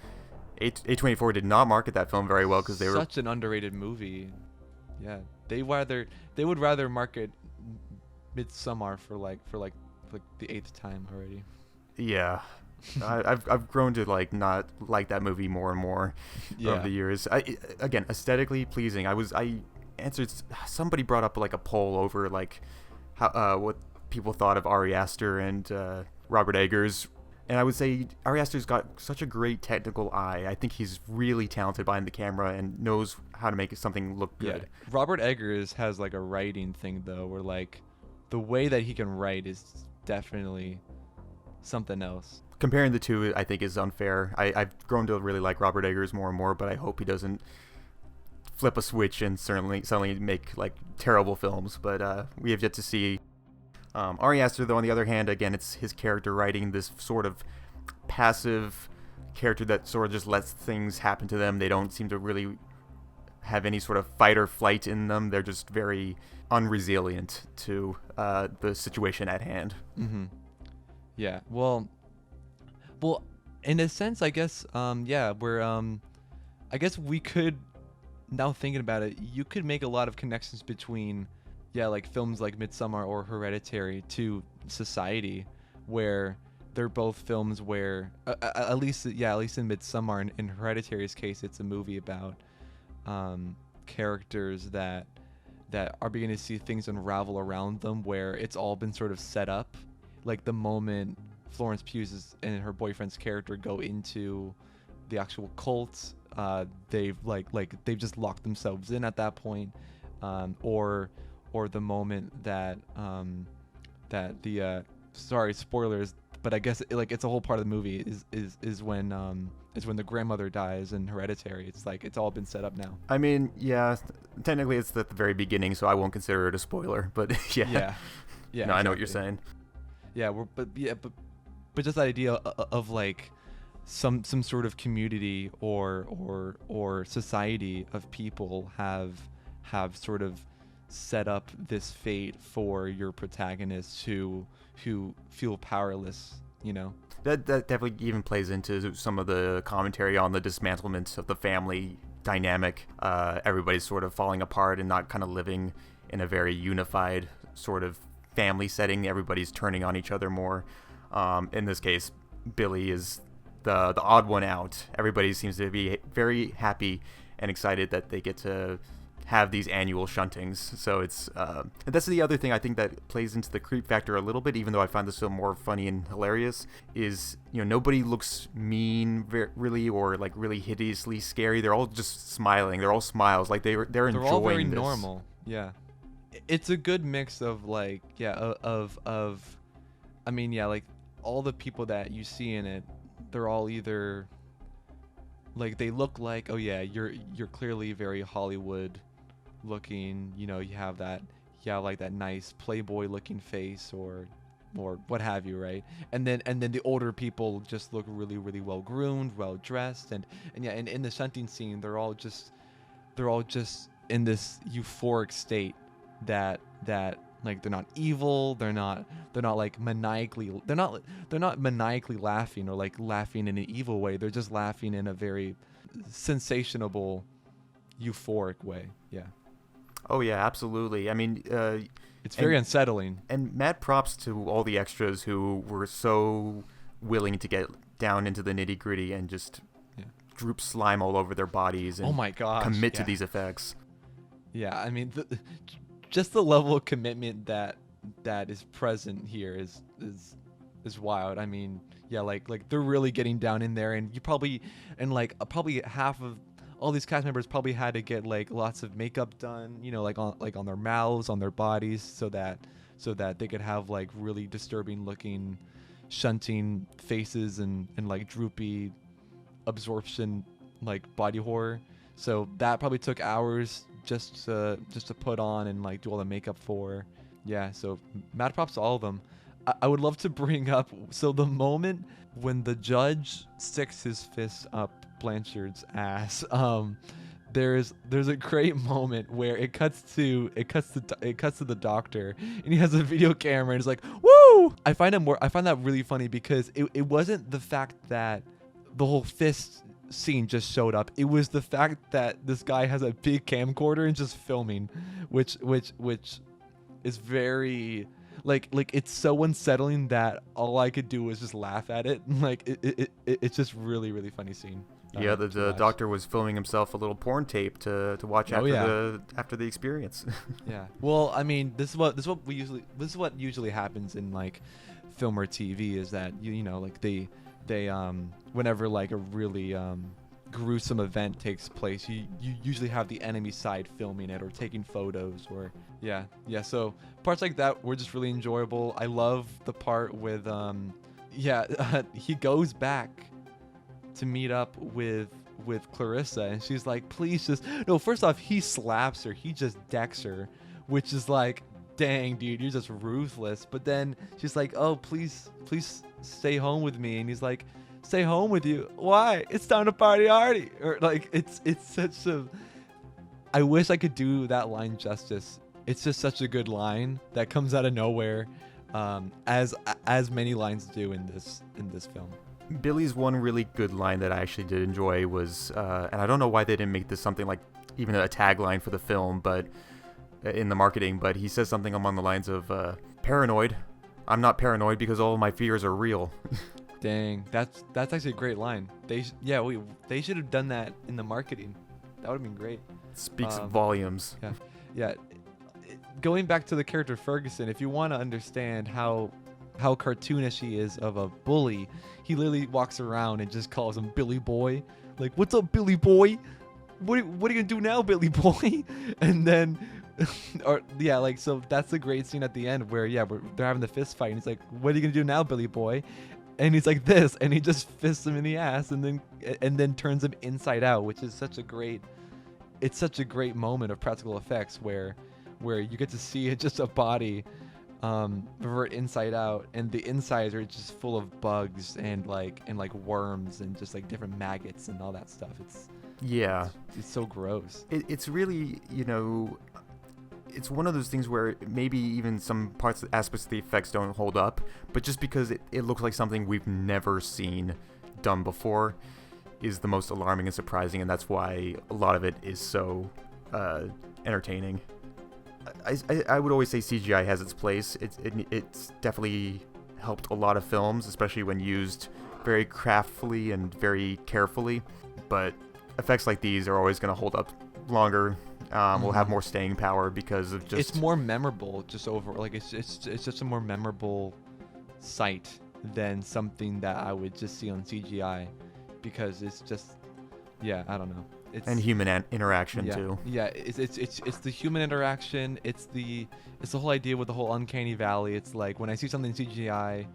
A24 did not market that film very well because they were such an underrated movie. Yeah, they would rather market Midsommar for the 8th time already. Yeah. I've grown to not like that movie more and more over the years. Again, aesthetically pleasing. I answered, somebody brought up like a poll over like how what people thought of Ari Aster and Robert Eggers. And I would say Ari Aster's got such a great technical eye. I think he's really talented behind the camera and knows how to make something look good. Yeah. Robert Eggers has like a writing thing though, where like the way that he can write is definitely something else. Comparing the two, I think, is unfair. I've grown to really like Robert Eggers more and more, but I hope he doesn't flip a switch and suddenly make like terrible films. But we have yet to see. Ari Aster, though, on the other hand, again, it's his character writing this sort of passive character that sort of just lets things happen to them. They don't seem to really have any sort of fight or flight in them. They're just very unresilient to the situation at hand. Mm-hmm. Yeah. Well, in a sense, I guess, I guess we could, now thinking about it, you could make a lot of connections between, like films like Midsommar or Hereditary to society, where they're both films where, at least in Midsommar and in Hereditary's case, it's a movie about characters that are beginning to see things unravel around them, where it's all been sort of set up. Like the moment Florence Pugh and her boyfriend's character go into the actual cult, they've they've just locked themselves in at that point, or the moment that the sorry, spoilers, but I guess it's a whole part of the movie is when the grandmother dies in Hereditary. It's like it's all been set up now. I mean, yeah, technically it's at the very beginning, so I won't consider it a spoiler. But yeah, no, exactly. I know what you're saying. Yeah, but just that idea of like some sort of community or society of people have sort of set up this fate for your protagonists who feel powerless, That definitely even plays into some of the commentary on the dismantlement of the family dynamic. Everybody's sort of falling apart and not kind of living in a very unified sort of family setting. Everybody's turning on each other more. In this case, Billy is the odd one out. Everybody seems to be very happy and excited that they get to have these annual shuntings. So it's and that's the other thing I think that plays into the creep factor a little bit, even though I find this film more funny and hilarious, is, you know, nobody looks mean really, or like really hideously scary. They're all just smiling. They're all smiles. Like they're enjoying all very this. normal. Yeah, it's a good mix of like, I mean, yeah, like all the people that you see in it, they're all either like, they look like, oh yeah, you're clearly very Hollywood looking, you know, you have like that nice Playboy looking face or what have you, right? And then the older people just look really, really well groomed, well dressed, and in the shunting scene, they're all just in this euphoric state that like they're not evil, they're not like maniacally, they're not maniacally laughing or like laughing in an evil way. They're just laughing in a very sensational, euphoric way. Yeah. Oh yeah, absolutely. I mean, it's very unsettling. And mad props to all the extras who were so willing to get down into the nitty gritty and just droop slime all over their bodies and oh my gosh, commit to these effects. Yeah, I mean, just the level of commitment that is present here is wild. I mean, yeah, like they're really getting down in there, and you probably half of all these cast members probably had to get like lots of makeup done, you know, like on their mouths, on their bodies, so that they could have like really disturbing looking shunting faces and like droopy absorption like body horror. So that probably took hours just to put on and like do all the makeup for. Yeah, so mad props to all of them. I would love to bring up, so the moment when the judge sticks his fist up Blanchard's ass, there's a great moment where it cuts to the doctor, and he has a video camera and it's like, woo! I find that really funny because it wasn't the fact that the whole fist scene just showed up. It was the fact that this guy has a big camcorder and just filming, which is very like it's so unsettling that all I could do was just laugh at it. Like it's just really, really funny scene. Yeah, the doctor was filming himself a little porn tape to watch after the experience. Yeah. Well, I mean, this is what usually happens in like film or TV, is that you know like they whenever like a really gruesome event takes place, you usually have the enemy side filming it or taking photos, or yeah. So parts like that were just really enjoyable. I love the part with he goes back to meet up with Clarissa, and she's like, please just no. First off, he slaps her, he just decks her, which is like, dang dude, you're just ruthless. But then she's like, oh, please stay home with me, and he's like, stay home with you? Why? It's time to party. Or like it's such a, I wish I could do that line justice. It's just such a good line that comes out of nowhere, as many lines do in this film. Billy's one really good line that I actually did enjoy was, and I don't know why they didn't make this something like even a tagline for the film, but in the marketing, but he says something along the lines of, paranoid. I'm not paranoid because all of my fears are real. Dang, that's actually a great line. They should have done that in the marketing. That would have been great. Speaks volumes. Yeah. Going back to the character Ferguson, if you want to understand how cartoonish he is of a bully, he literally walks around and just calls him Billy Boy. Like, what's up, Billy Boy? What are you gonna do now, Billy Boy? And then, so that's a great scene at the end where they're having the fist fight, and he's like, what are you gonna do now, Billy Boy? And he's like this, and he just fists him in the ass, and then turns him inside out, which is such a great moment of practical effects where you get to see it, just a body revert inside out, and the insides are just full of bugs and worms and just like different maggots and all that stuff. It's so gross. It's really, you know, it's one of those things where maybe even some aspects of the effects don't hold up, but just because it looks like something we've never seen done before is the most alarming and surprising, and that's why a lot of it is so entertaining. I would always say CGI has its place. It's definitely helped a lot of films, especially when used very craftfully and very carefully, but effects like these are always going to hold up longer will have more staying power because of just... It's more memorable, just over, like, it's just a more memorable sight than something that I would just see on CGI, because it's just, yeah, I don't know. And human interaction too. Yeah, it's the human interaction. It's the whole idea with the whole uncanny valley. It's like when I see something in CGI,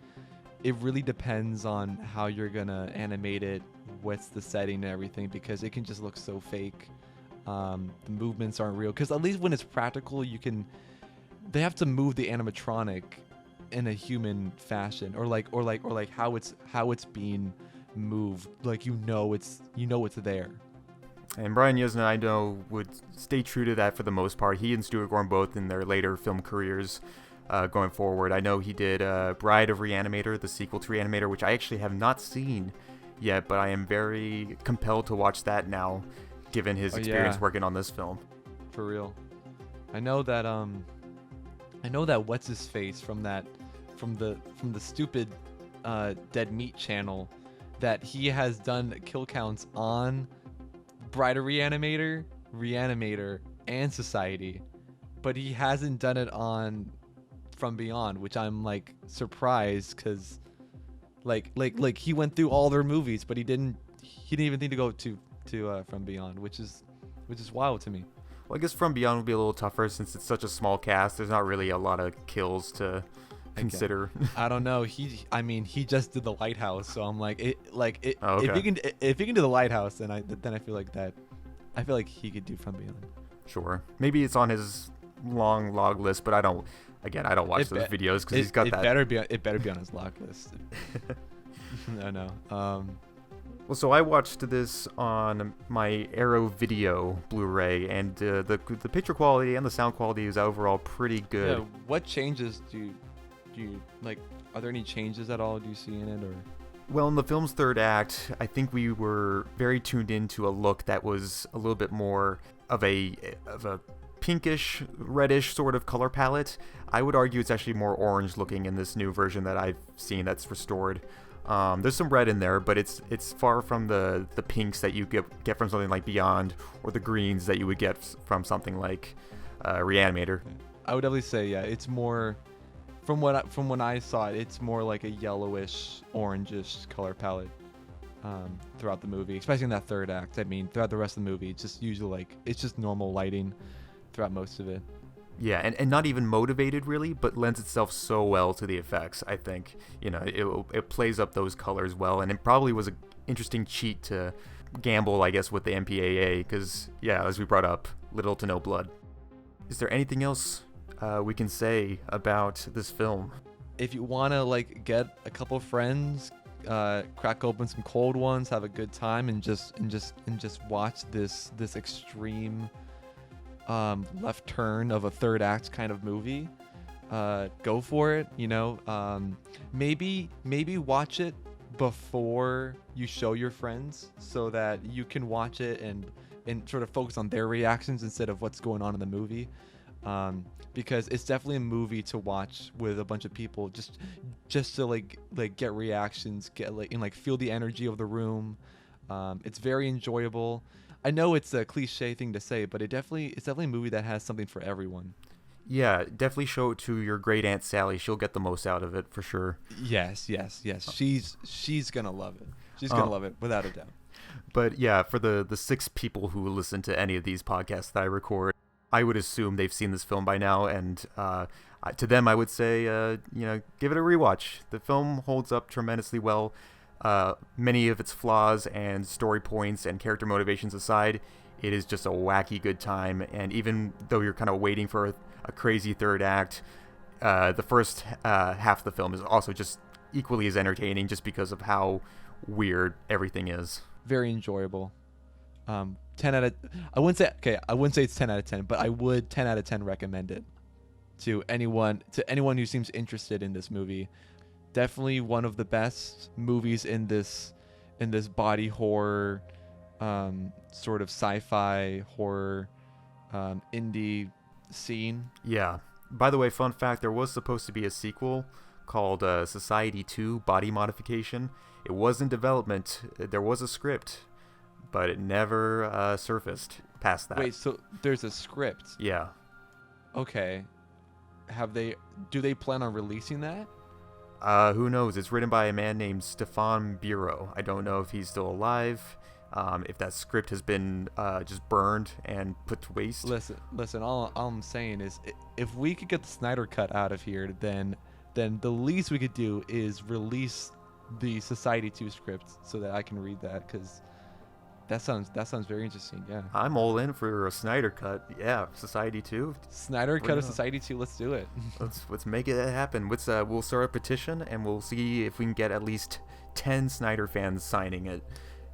it really depends on how you're gonna animate it, what's the setting and everything, because it can just look so fake. The movements aren't real, because at least when it's practical, they have to move the animatronic in a human fashion, or like how it's being moved, like it's there. And Brian Yuzna, I know, would stay true to that for the most part. He and Stuart Gordon both in their later film careers going forward. I know he did Bride of Reanimator, the sequel to Reanimator, which I actually have not seen yet, but I am very compelled to watch that now, given his experience working on this film. For real. I know that what's his face from the stupid Dead Meat channel, that he has done kill counts on Bride of Reanimator, and Society, but he hasn't done it on From Beyond, which I'm like surprised, because like he went through all their movies, but he didn't even think to go to From Beyond, which is wild to me. Well, I guess From Beyond would be a little tougher since it's such a small cast. There's not really a lot of kills to consider. I don't know. He just did The Lighthouse, so I'm like, Okay. if he can do The Lighthouse, then I feel like he could do From Beyond. Sure. Maybe it's on his long log list, but I don't watch those videos because he's got that. It better be on his log list. No. Well, so I watched this on my Arrow Video Blu-ray, and the picture quality and the sound quality is overall pretty good. Yeah, what changes do you like? Are there any changes at all do you see in it, or? Well, in the film's third act, I think we were very tuned into a look that was a little bit more of a pinkish, reddish sort of color palette. I would argue it's actually more orange looking in this new version that I've seen that's restored. There's some red in there, but it's far from the pinks that you get from something like Beyond, or the greens that you would get from something like Reanimator. I would definitely say, yeah, it's more, from when I saw it, it's more like a yellowish, orangish color palette throughout the movie, especially in that third act. I mean, throughout the rest of the movie, it's just usually it's just normal lighting throughout most of it. Yeah, and not even motivated really, but lends itself so well to the effects. I think, it plays up those colors well, and it probably was an interesting cheat to gamble, I guess, with the MPAA, because, yeah, as we brought up, little to no blood. Is there anything else we can say about this film? If you want to get a couple friends, crack open some cold ones, have a good time, and just watch this extreme left turn of a third act kind of movie, go for it. Maybe watch it before you show your friends, so that you can watch it and sort of focus on their reactions instead of what's going on in the movie, because it's definitely a movie to watch with a bunch of people, just to get reactions, and feel the energy of the room. It's very enjoyable. I know it's a cliche thing to say, but it's definitely a movie that has something for everyone. Yeah, definitely show it to your great Aunt Sally. She'll get the most out of it for sure. Yes. She's gonna love it. She's gonna love it without a doubt. But yeah, for the 6 people who listen to any of these podcasts that I record, I would assume they've seen this film by now, and to them I would say, give it a rewatch. The film holds up tremendously well. Many of its flaws and story points and character motivations aside, it is just a wacky good time. And even though you're kind of waiting for a crazy third act, the first half of the film is also just equally as entertaining, just because of how weird everything is. Very enjoyable. 10 out of, I wouldn't say it's 10 out of 10, but I would 10 out of 10 recommend it to anyone who seems interested in this movie. Definitely one of the best movies in this body horror, sort of sci-fi horror, indie scene. Yeah. By the way, fun fact, there was supposed to be a sequel called Society 2 Body Modification. It was in development. There was a script, but it never surfaced. past that. Wait, so there's a script? Yeah. Okay. Do they plan on releasing that? Who knows? It's written by a man named Stefan Bureau. I don't know if he's still alive, if that script has been just burned and put to waste. Listen. All I'm saying is, if we could get the Snyder Cut out of here, then the least we could do is release the Society 2 script so that I can read that, because that sounds very interesting. Yeah. I'm all in for a Snyder Cut. Yeah, Society 2. Snyder Cut of Society 2. Let's do it. Let's make it happen. We'll start a petition and we'll see if we can get at least 10 Snyder fans signing it.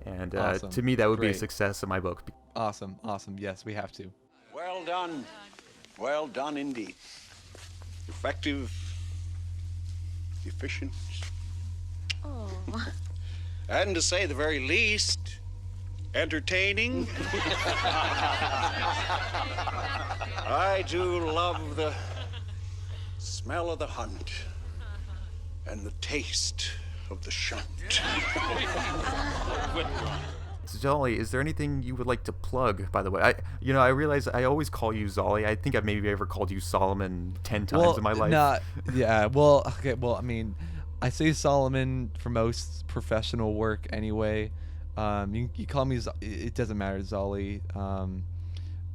And Awesome. to me, that would be a Great. success in my book. Awesome. Yes, we have to. Well done. Well done indeed. Effective, efficient, Oh. and to say the very least, entertaining. I do love the smell of the hunt and the taste of the shunt. Zolly, is there anything you would like to plug, by the way? I realize I always call you Zolly. I think I've maybe ever called you Solomon 10 times in my life. I mean, I say Solomon for most professional work anyway. You call me, it doesn't matter, Zolly.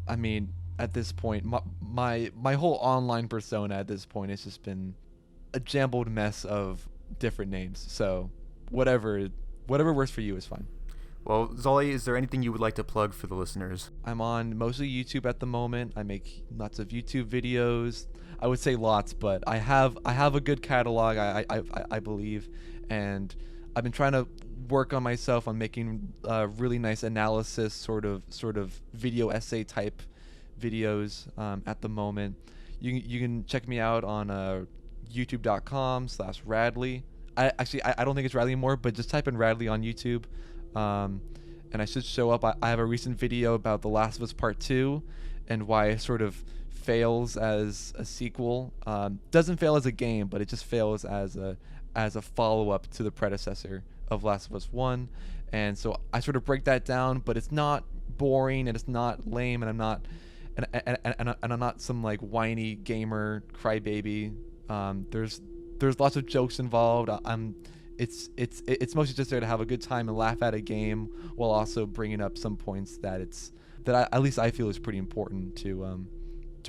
I mean, at this point, my whole online persona at this point has just been a jumbled mess of different names. So whatever works for you is fine. Well, Zolly, is there anything you would like to plug for the listeners? I'm on mostly YouTube at the moment. I make lots of YouTube videos. I would say lots, but I have a good catalog, I believe, and I've been trying to work on myself on making really nice analysis sort of video essay type videos at the moment. You can check me out on youtube.com/Radley. I don't think it's Radley anymore, but just type in Radley on YouTube. And I should show up. I have a recent video about The Last of Us Part 2 and why it sort of fails as a sequel. Doesn't fail as a game, but it just fails as a follow-up to the predecessor of Last of Us 1. And so I sort of break that down, but it's not boring and it's not lame, and I'm not some like whiny gamer crybaby. There's lots of jokes involved. It's mostly just there to have a good time and laugh at a game while also bringing up some points that at least I feel is pretty important to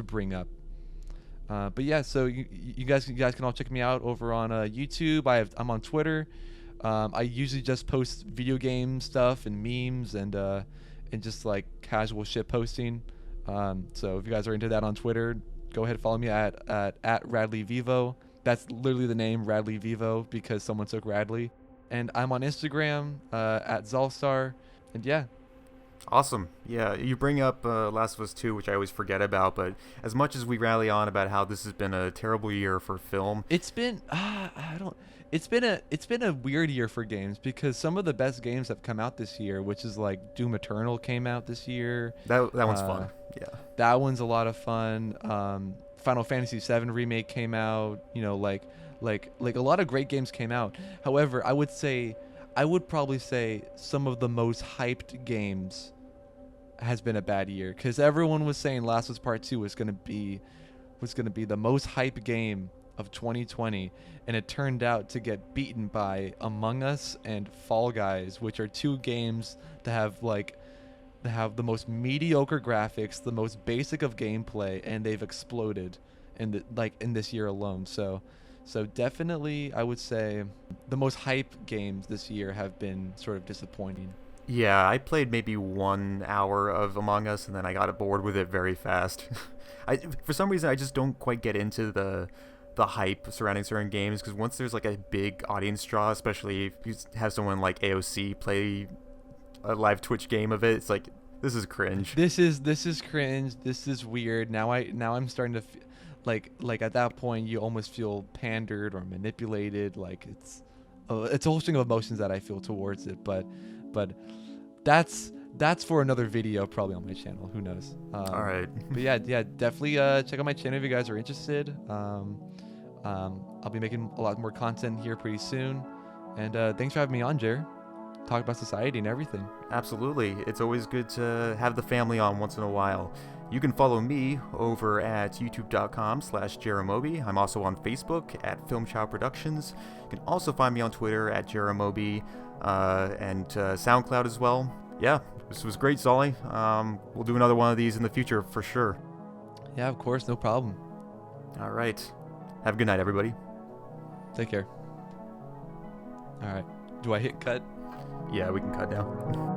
bring up. But yeah, so you guys can all check me out over on YouTube. I'm on Twitter. I usually just post video game stuff and memes and just like casual shit posting. So if you guys are into that on Twitter, go ahead and follow me at RadleyVEVO. That's literally the name, RadleyVEVO, because someone took Radley. And I'm on Instagram at Zolstar. And yeah. Awesome. Yeah, you bring up Last of Us 2, which I always forget about, but as much as we rally on about how this has been a terrible year for film, it's been it's been a weird year for games, because some of the best games have come out this year, which is like Doom Eternal came out this year. That one's fun. Yeah. That one's a lot of fun. Final Fantasy VII remake came out. Like a lot of great games came out. However, I would probably say some of the most hyped games has been a bad year, because everyone was saying Last of Us Part 2 was gonna be the most hyped game of 2020, and it turned out to get beaten by Among Us and Fall Guys, which are two games that have the most mediocre graphics, the most basic of gameplay, and they've exploded in this year alone. So definitely I would say the most hype games this year have been sort of disappointing. Yeah, I played maybe 1 hour of Among Us and then I got bored with it very fast. For some reason I just don't quite get into the hype surrounding certain games, because once there's like a big audience draw, especially if you have someone like AOC play a live Twitch game of it, it's like, this is cringe. This is cringe. This is weird. Now I'm starting to like at that point you almost feel pandered or manipulated. Like it's a whole string of emotions that I feel towards it. But that's for another video, probably on my channel. Who knows? All right. But yeah, definitely check out my channel if you guys are interested. I'll be making a lot more content here pretty soon. And thanks for having me on, Jer. talk about society and everything. Absolutely. It's always good to have the family on once in a while. You can follow me over at youtube.com/Jeramobi. I'm also on Facebook at Film Chow Productions. You can also find me on Twitter at Jeramobi and SoundCloud as well. Yeah, this was great, Solly. We'll do another one of these in the future for sure. Yeah, of course, no problem. All right. Have a good night, everybody. Take care. All right. Do I hit cut? Yeah, we can cut now.